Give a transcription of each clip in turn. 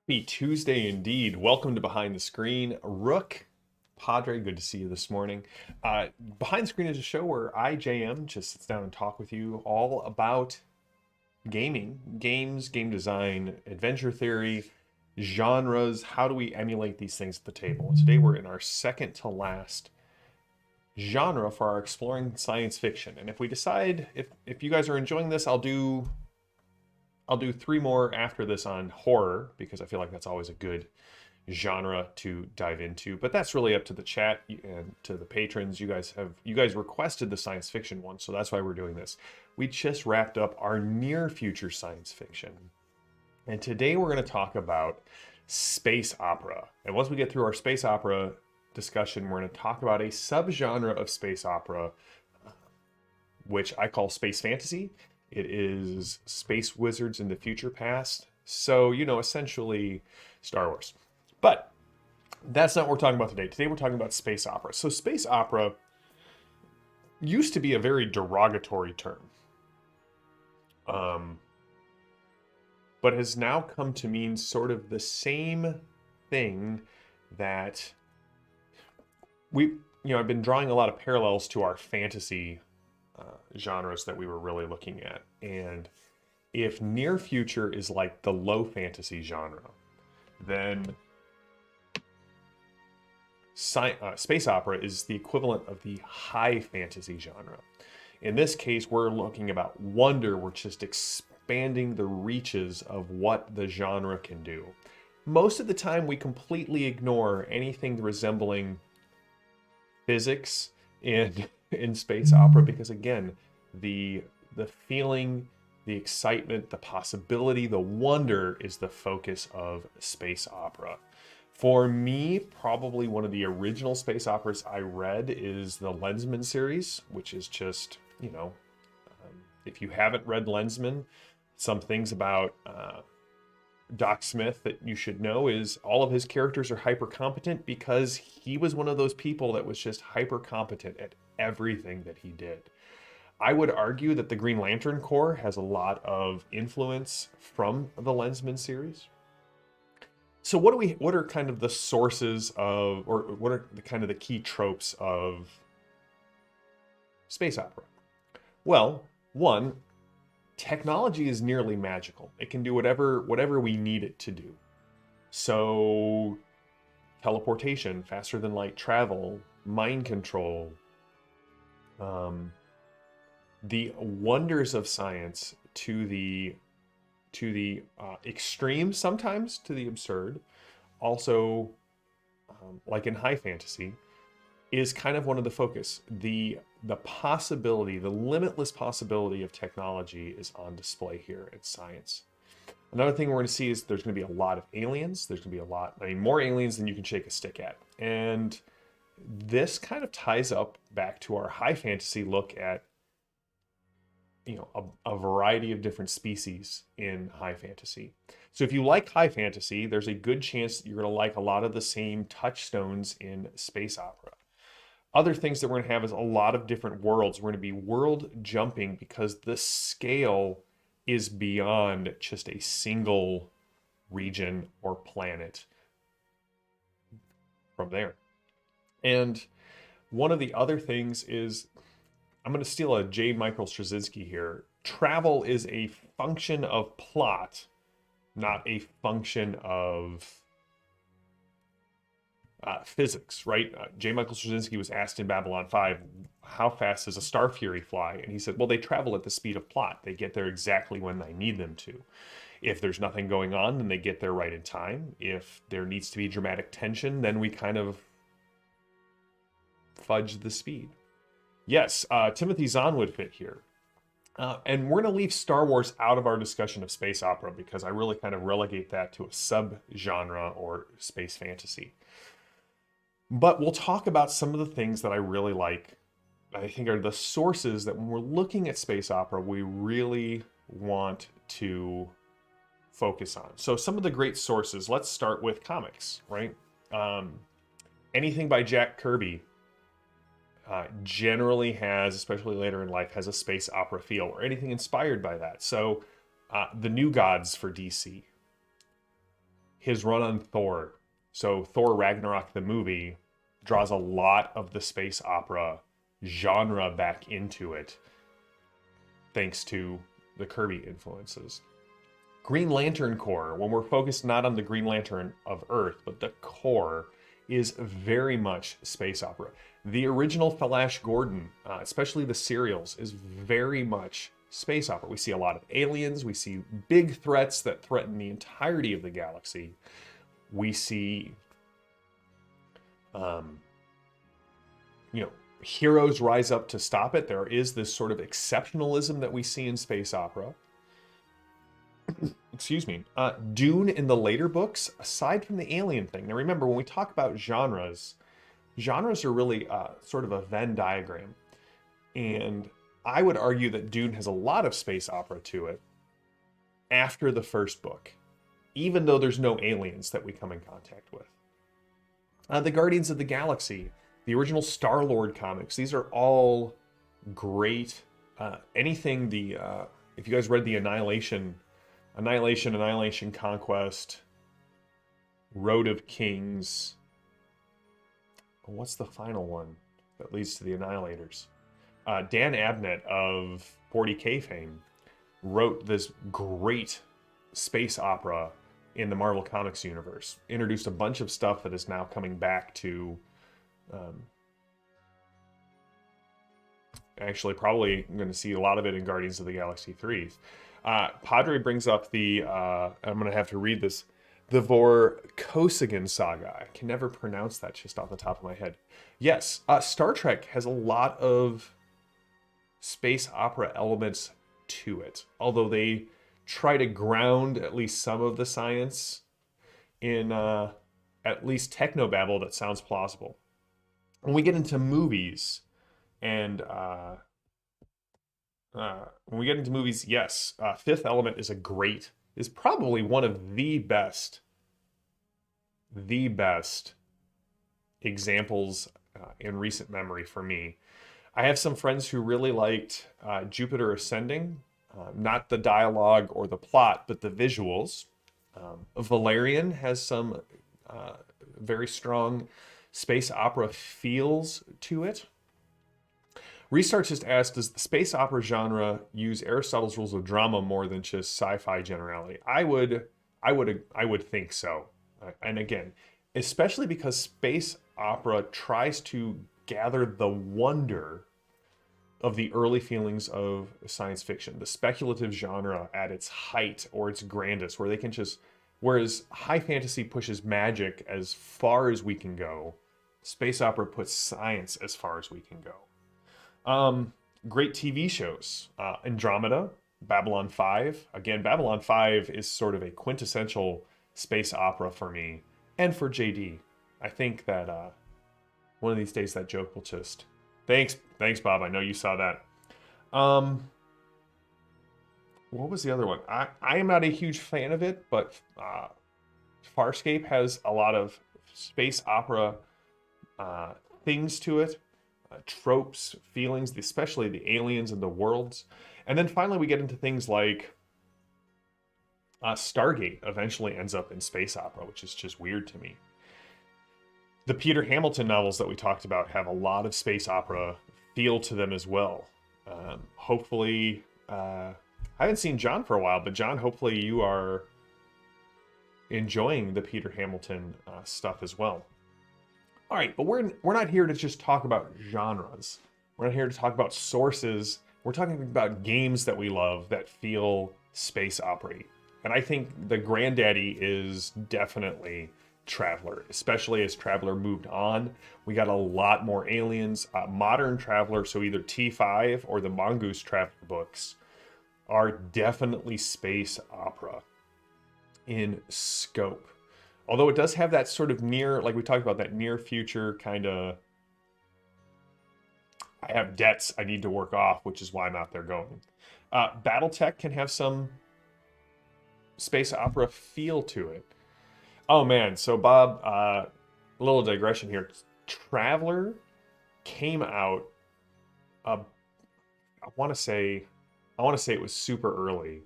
Happy Tuesday indeed. Welcome to Behind the Screen. Rook, Padre, good to see you this morning. Behind the Screen is a show where JM, just sits down and talk with you all about gaming, games, game design, adventure theory, genres. How do we emulate these things at the table? And today we're in our second to last genre for our exploring science fiction. And if we decide, if you guys are enjoying this, I'll do three more after this on horror because I feel like that's always a good genre to dive into. But that's really up to the chat and to the patrons. You guys requested the science fiction one, so that's why we're doing this. We just wrapped up our near future science fiction. And today we're going to talk about space opera. And once we get through our space opera discussion, we're going to talk about a subgenre of space opera which I call space fantasy. It is space wizards in the future past. So, essentially Star Wars. But that's not what we're talking about today. Today we're talking about space opera. So, space opera used to be a very derogatory term, um, but has now come to mean sort of the same thing that I've been drawing a lot of parallels to our fantasy genres that we were really looking at. And if near future is like the low fantasy genre, then space opera is the equivalent of the high fantasy genre. In this case, we're looking about wonder. We're just expanding the reaches of what the genre can do. Most of the time, we completely ignore anything resembling physics in space opera because, again, the feeling, the excitement, the possibility, the wonder is the focus of space opera. For me, probably one of the original space operas I read is the Lensman series, which is just, if you haven't read Lensman, some things about Doc Smith that you should know is all of his characters are hyper competent because he was one of those people that was just hyper competent at everything that he did. I would argue that the Green Lantern Corps has a lot of influence from the Lensman series. So what are kind of the sources of, or what are the kind of the key tropes of space opera? Well, one, technology is nearly magical. It can do whatever we need it to do. So teleportation, faster than light travel, mind control, the wonders of science to the extreme, sometimes to the absurd. Also, like in high fantasy, is kind of one of the focus. The possibility, the limitless possibility of technology is on display here at science. Another thing we're going to see is there's going to be a lot of aliens. There's going to be more aliens than you can shake a stick at. And this kind of ties up back to our high fantasy look at a variety of different species in high fantasy. So if you like high fantasy, there's a good chance that you're going to like a lot of the same touchstones in space opera. Other things that we're going to have is a lot of different worlds. We're going to be world jumping because the scale is beyond just a single region or planet from there. And one of the other things is, I'm going to steal a J. Michael Straczynski here. Travel is a function of plot, not a function of physics, right? J. Michael Straczynski was asked in Babylon 5, how fast does a Star Fury fly? And he said, well, they travel at the speed of plot. They get there exactly when they need them to. If there's nothing going on, then they get there right in time. If there needs to be dramatic tension, then we kind of fudge the speed. Yes, Timothy Zahn would fit here. And we're going to leave Star Wars out of our discussion of space opera because I really kind of relegate that to a sub-genre or space fantasy. But we'll talk about some of the things that I really like, I think are the sources that when we're looking at space opera, we really want to focus on. So some of the great sources, let's start with comics, right? Anything by Jack Kirby generally has, especially later in life, has a space opera feel or anything inspired by that. So the New Gods for DC, his run on Thor. So Thor Ragnarok, the movie, draws a lot of the space opera genre back into it, thanks to the Kirby influences. Green Lantern Corps, when we're focused not on the Green Lantern of Earth, but the core, is very much space opera. The original Flash Gordon, especially the serials, is very much space opera. We see a lot of aliens. We see big threats that threaten the entirety of the galaxy. We see, heroes rise up to stop it. There is this sort of exceptionalism that we see in space opera. Excuse me. Dune in the later books, aside from the alien thing. Now remember, when we talk about genres are really sort of a Venn diagram. And I would argue that Dune has a lot of space opera to it after the first book, even though there's no aliens that we come in contact with. The Guardians of the Galaxy, the original Star-Lord comics, these are all great. Anything if you guys read the Annihilation, Conquest, Road of Kings, what's the final one that leads to the Annihilators? Dan Abnett of 40K fame wrote this great space opera in the Marvel Comics universe. Introduced a bunch of stuff that is now coming back to, actually probably going to see a lot of it in Guardians of the Galaxy 3. Padre brings up I'm going to have to read this, the Vorkosigan saga. I can never pronounce that just off the top of my head. Yes, Star Trek has a lot of space opera elements to it, although they try to ground at least some of the science in at least technobabble that sounds plausible. When we get into movies, and yes, Fifth Element is probably one of the best examples in recent memory for me. I have some friends who really liked Jupiter Ascending, not the dialogue or the plot, but the visuals. Valerian has some very strong space opera feels to it. Restart just asked, does the space opera genre use Aristotle's rules of drama more than just sci-fi generality? I would think so. And again, especially because space opera tries to gather the wonder of the early feelings of science fiction, the speculative genre at its height or its grandest, where they can just, whereas high fantasy pushes magic as far as we can go, space opera puts science as far as we can go. Great TV shows, Andromeda, Babylon 5. Again, Babylon 5 is sort of a quintessential space opera for me and for JD. I think that one of these days that joke will just... Thanks, Bob. I know you saw that. What was the other one? I am not a huge fan of it, but Farscape has a lot of space opera things to it. Tropes, feelings, especially the aliens and the worlds. And then finally we get into things like Stargate eventually ends up in space opera, which is just weird to me. The Peter Hamilton novels that we talked about have a lot of space opera feel to them as well. Hopefully, I haven't seen John for a while, but John, hopefully you are enjoying the Peter Hamilton stuff as well. All right, but we're not here to just talk about genres. We're not here to talk about sources. We're talking about games that we love that feel space opera. And I think the granddaddy is definitely Traveler, especially as Traveler moved on. We got a lot more aliens. Modern Traveler, so either T5 or the Mongoose Traveler books, are definitely space opera in scope. Although it does have that sort of near, like we talked about, that near future kind of, I have debts I need to work off, which is why I'm out there going. Battletech can have some space opera feel to it. Oh man, so Bob, a little digression here. Traveler came out, I want to say it was super early,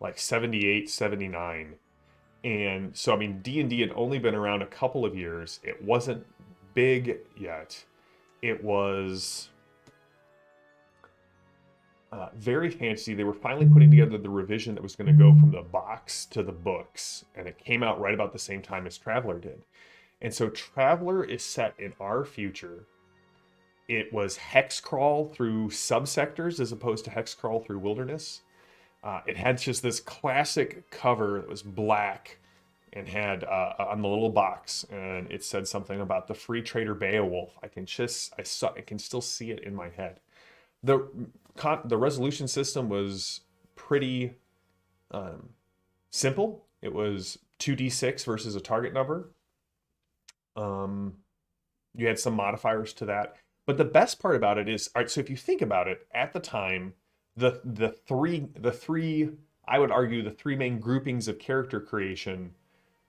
like 78, 79. And so, I mean, D&D had only been around a couple of years. It wasn't big yet. It was very fancy. They were finally putting together the revision that was going to go from the box to the books, and it came out right about the same time as Traveler did. And so Traveler is set in our future. It was hex crawl through subsectors as opposed to hex crawl through wilderness. It had just this classic cover that was black and had on the little box, and it said something about the free trader Beowulf. I can still see it in my head. The the resolution system was pretty simple. It was 2d6 versus a target number. You had some modifiers to that, but the best part about it is, all right, so if you think about it, at the time, the three I would argue the three main groupings of character creation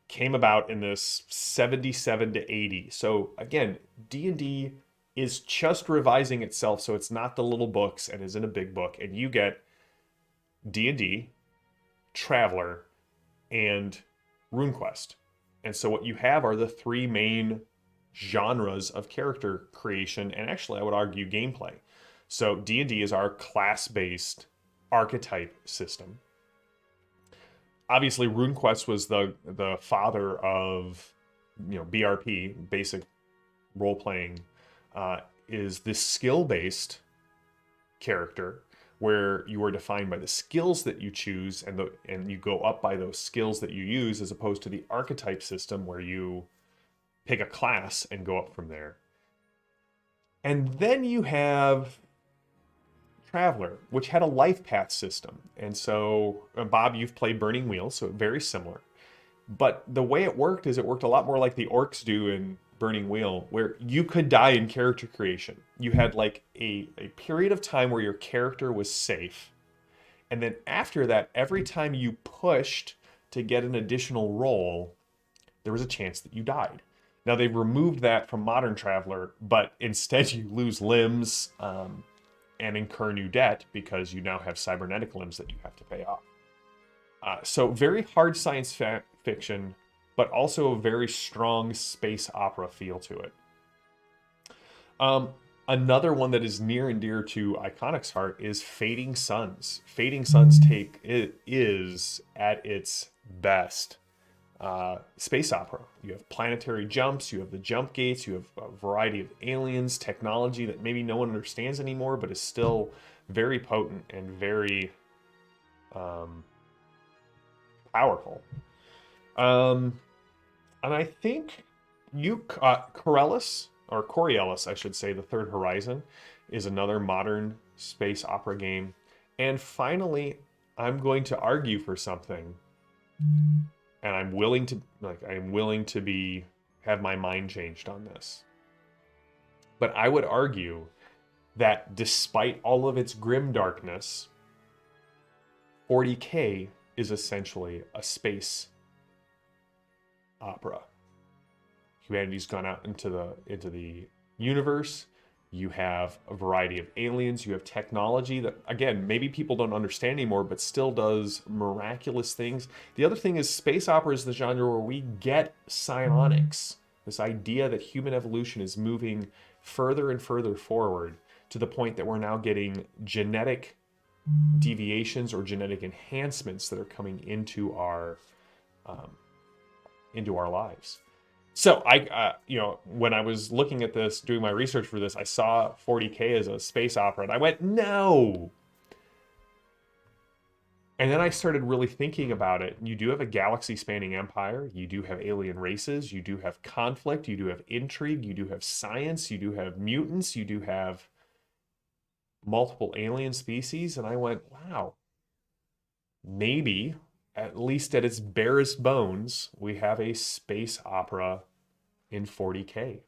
came about in this 77 to 80. So again, D&D is just revising itself, so it's not the little books and isn't a big book, and you get D&D, Traveler, and RuneQuest. And so what you have are the three main genres of character creation, and actually I would argue gameplay. So D&D is our class-based archetype system. Obviously, RuneQuest was the father of BRP, basic role playing, is this skill based character where you are defined by the skills that you choose, and you go up by those skills that you use, as opposed to the archetype system where you pick a class and go up from there. And then you have Traveler, which had a life path system. And so, Bob, you've played Burning Wheel, so very similar. But the way it worked is it worked a lot more like the orcs do in Burning Wheel, where you could die in character creation. You had like a period of time where your character was safe. And then after that, every time you pushed to get an additional roll, there was a chance that you died. Now they've removed that from Modern Traveler, but instead you lose limbs, and incur new debt because you now have cybernetic limbs that you have to pay off. So very hard science fiction, but also a very strong space opera feel to it. Another one that is near and dear to Iconic's heart is Fading Suns. Fading Suns is at its best space opera. You have planetary jumps, you have the jump gates, you have a variety of aliens, technology that maybe no one understands anymore, but is still very potent and very powerful. And I think Corellis, or Coriolis, I should say, The Third Horizon, is another modern space opera game. And finally, I'm going to argue for something, and I'm willing to have my mind changed on this. But I would argue that despite all of its grim darkness, 40K is essentially a space opera. Humanity's gone out into the universe. You have a variety of aliens. You have technology that, again, maybe people don't understand anymore, but still does miraculous things. The other thing is space opera is the genre where we get psionics, this idea that human evolution is moving further and further forward to the point that we're now getting genetic deviations or genetic enhancements that are coming into our lives. So when I was looking at this, doing my research for this, I saw 40K as a space opera, and I went, no. And then I started really thinking about it. You do have a galaxy-spanning empire. You do have alien races. You do have conflict. You do have intrigue. You do have science. You do have mutants. You do have multiple alien species. And I went, wow. Maybe, at least at its barest bones, we have a space opera in 40K.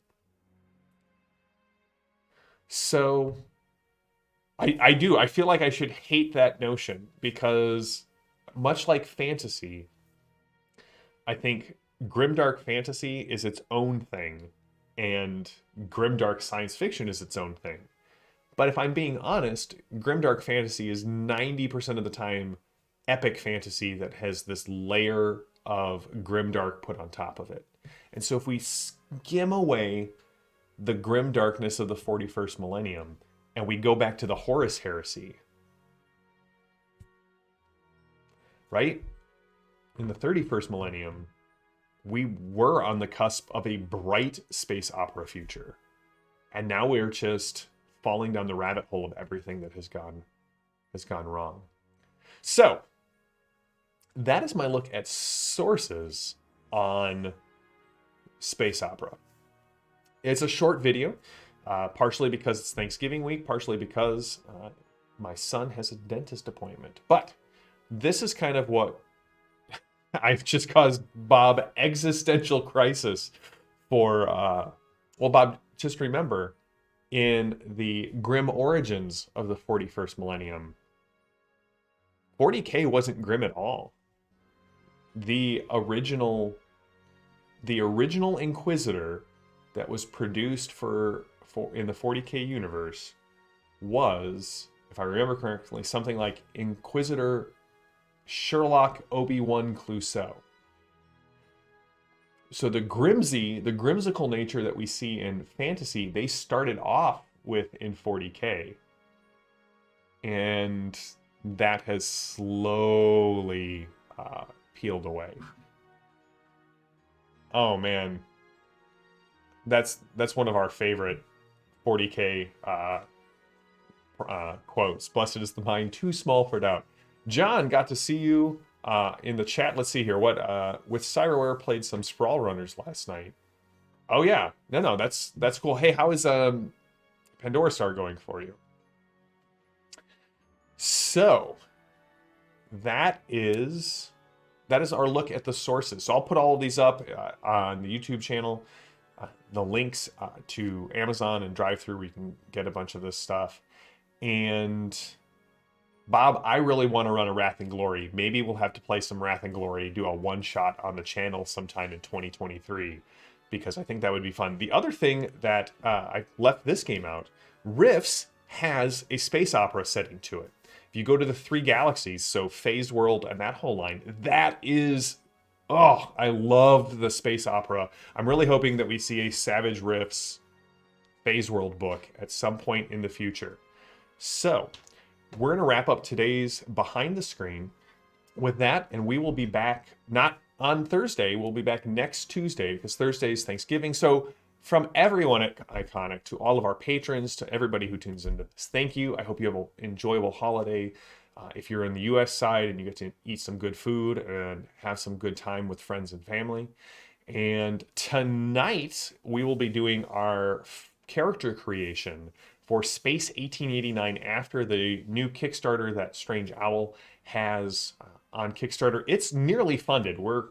So I feel like I should hate that notion, because much like fantasy, I think grimdark fantasy is its own thing and grimdark science fiction is its own thing. But if I'm being honest, grimdark fantasy is 90% of the time epic fantasy that has this layer of grimdark put on top of it. And so if we skim away the grim darkness of the 41st millennium and we go back to the Horus heresy, right? In the 31st millennium, we were on the cusp of a bright space opera future. And now we're just falling down the rabbit hole of everything that has gone wrong. So that is my look at sources on space opera. It's a short video, partially because it's Thanksgiving week, partially because my son has a dentist appointment. But this is kind of what I've just caused Bob existential crisis for, well, Bob, just remember, in the grim origins of the 41st millennium, 40K wasn't grim at all. The original Inquisitor that was produced for in the 40K universe was, if I remember correctly, something like Inquisitor Sherlock Obi-Wan Clouseau. So the grimsical nature that we see in fantasy, they started off with in 40K. And that has slowly peeled away. Oh man. That's one of our favorite 40K quotes. Blessed is the mind too small for doubt. John, got to see you in the chat. Let's see here. What with Cyroware played some Sprawl Runners last night. Oh yeah. No, that's cool. Hey, how is Pandora Star going for you? So that is our look at the sources. So I'll put all of these up on the YouTube channel. The links to Amazon and drive-through where you can get a bunch of this stuff. And Bob, I really want to run a Wrath and Glory. Maybe we'll have to play some Wrath and Glory, do a one-shot on the channel sometime in 2023, because I think that would be fun. The other thing that I left this game out, Rifts has a space opera setting to it. If you go to the 3 galaxies, so Phased World and that whole line, that is, oh, I loved the space opera. I'm really hoping that we see a Savage Rifts Phased World book at some point in the future. So we're going to wrap up today's Behind the Screen with that, and we will be back, not on Thursday, we'll be back next Tuesday, because Thursday is Thanksgiving. So from everyone at Iconic, to all of our patrons, to everybody who tunes into this, thank you. I hope you have an enjoyable holiday. If you're in the U.S. side and you get to eat some good food and have some good time with friends and family. And tonight, we will be doing our character creation for Space 1889 after the new Kickstarter that Strange Owl has on Kickstarter. It's nearly funded. We're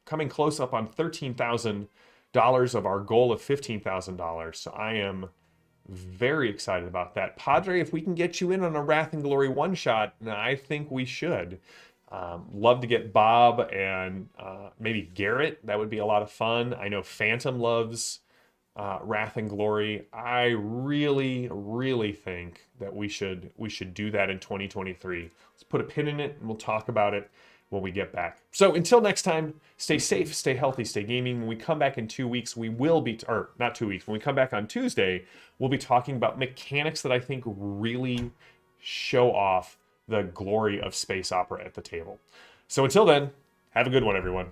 coming close up on $13,000 of our goal of $15,000. So I am very excited about that. Padre, if we can get you in on a Wrath and Glory one-shot, I think we should. Love to get Bob and maybe Garrett. That would be a lot of fun. I know Phantom loves Wrath and Glory. I really, really think that we should do that in 2023. Let's put a pin in it and we'll talk about it when we get back. So until next time, stay safe, stay healthy, stay gaming. When we come back in 2 weeks, we will be, or not 2 weeks, when we come back on Tuesday, we'll be talking about mechanics that I think really show off the glory of space opera at the table. So until then, have a good one, everyone.